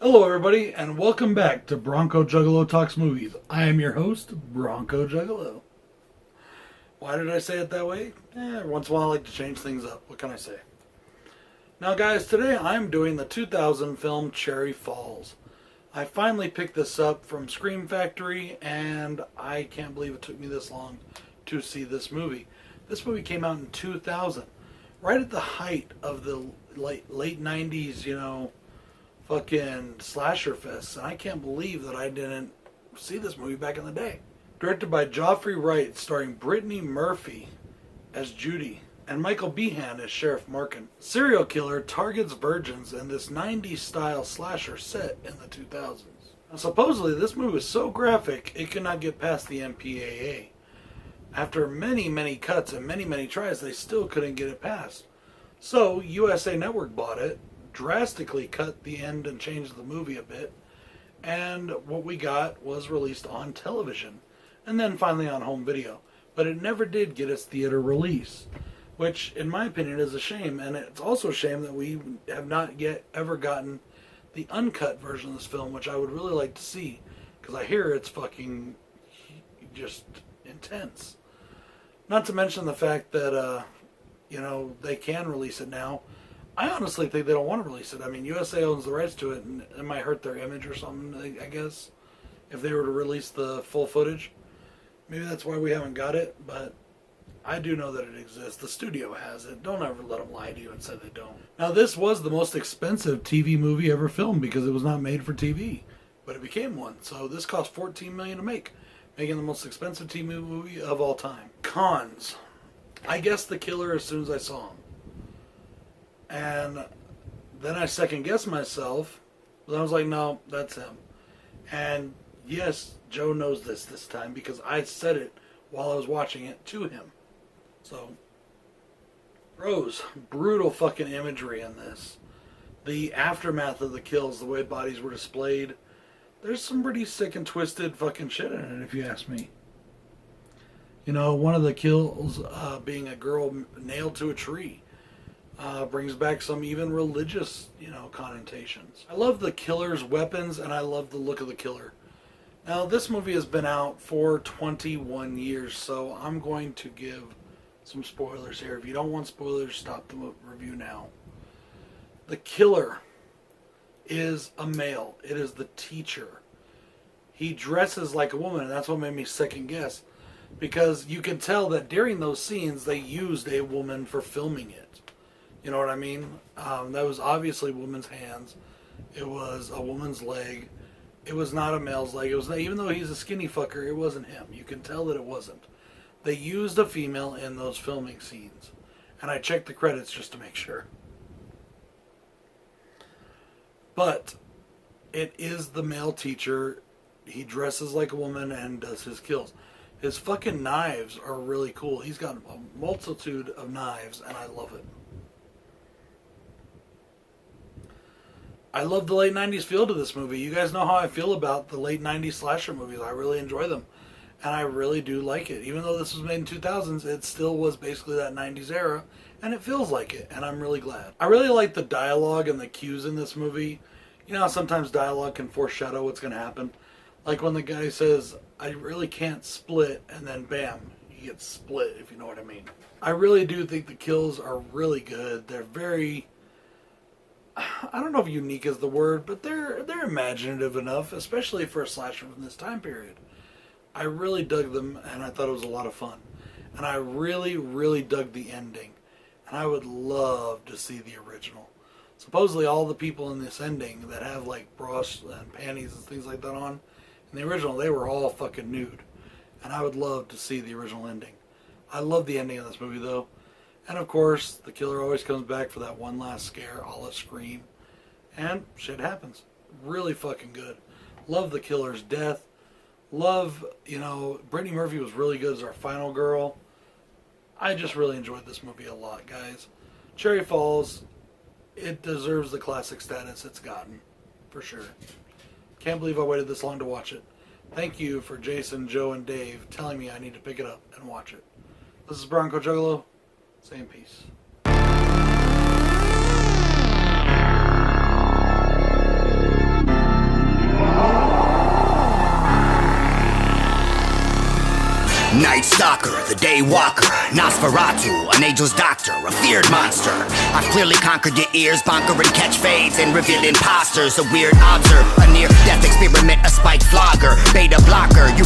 Hello everybody, and welcome back to Bronco Juggalo Talks Movies. I am your host, Bronco Juggalo. Why did I say it that way? Every once in a while I like to change things up. What can I say? Now guys, today I'm doing the 2000 film Cherry Falls. I finally picked this up from Scream Factory, and I can't believe it took me this long to see this movie. This movie came out in 2000, right at the height of the late 90s, fucking slasher fest, and I can't believe that I didn't see this movie back in the day. Directed by Joffrey Wright, starring Brittany Murphy as Judy and Michael Behan as Sheriff Markin. Serial killer targets virgins in this 90s style slasher set in the 2000s. Now, supposedly this movie was so graphic it could not get past the MPAA. After many cuts and many tries, they still couldn't get it passed. So USA Network bought it, drastically cut the end and changed the movie a bit, and what we got was released on television and then finally on home video, but it never did get its theater release, which in my opinion is a shame. And it's also a shame that we have not yet ever gotten the uncut version of this film, which I would really like to see, because I hear it's fucking just intense. Not to mention the fact that they can release it now. I honestly think they don't want to release it. I mean, USA owns the rights to it, and it might hurt their image or something, I guess, if they were to release the full footage. Maybe that's why we haven't got it, but I do know that it exists. The studio has it. Don't ever let them lie to you and say they don't. Now, this was the most expensive TV movie ever filmed because it was not made for TV, but it became one. So this cost $14 million to make, making the most expensive TV movie of all time. Cons. I guessed the killer as soon as I saw him. And then I second guessed myself, but I was like, no, that's him. And yes, Joe knows this time because I said it while I was watching it to him. So, Rose, brutal fucking imagery in this. The aftermath of the kills, the way bodies were displayed, there's some pretty sick and twisted fucking shit in it, if you ask me. One of the kills being a girl nailed to a tree. Brings back some even religious, connotations. I love the killer's weapons, and I love the look of the killer. Now, this movie has been out for 21 years, so I'm going to give some spoilers here. If you don't want spoilers, stop the review now. The killer is a male. It is the teacher. He dresses like a woman, and that's what made me second guess. Because you can tell that during those scenes, they used a woman for filming it. You know what I mean? That was obviously a woman's hands. It was a woman's leg. It was not a male's leg. It was, even though he's a skinny fucker, it wasn't him. You can tell that it wasn't. They used a female in those filming scenes. And I checked the credits just to make sure. But it is the male teacher. He dresses like a woman and does his kills. His fucking knives are really cool. He's got a multitude of knives, and I love it. I love the late 90s feel to this movie. You guys know how I feel about the late 90s slasher movies. I really enjoy them. And I really do like it. Even though this was made in 2000s, it still was basically that 90s era. And it feels like it. And I'm really glad. I really like the dialogue and the cues in this movie. You know how sometimes dialogue can foreshadow what's going to happen? Like when the guy says, I really can't split, and then bam, he gets split, if you know what I mean. I really do think the kills are really good. They're very... I don't know if unique is the word, but they're imaginative enough, especially for a slasher from this time period. I really dug them, and I thought it was a lot of fun. And I really dug the ending. And I would love to see the original. Supposedly all the people in this ending that have like bras and panties and things like that on, in the original they were all fucking nude. And I would love to see the original ending. I love the ending of this movie though. And of course, the killer always comes back for that one last scare, a la Scream. And shit happens. Really fucking good. Love the killer's death. Love, Brittany Murphy was really good as our final girl. I just really enjoyed this movie a lot, guys. Cherry Falls, it deserves the classic status it's gotten. For sure. Can't believe I waited this long to watch it. Thank you for Jason, Joe, and Dave telling me I need to pick it up and watch it. This is Bronco Juggalo. Same peace. Night Stalker, the Day Walker, Nosferatu, an angel's doctor, a feared monster. I've clearly conquered your ears, conquering catch fades and revealed imposters. A weird observe, a near-death experiment, a spike flogger, beta blocker. You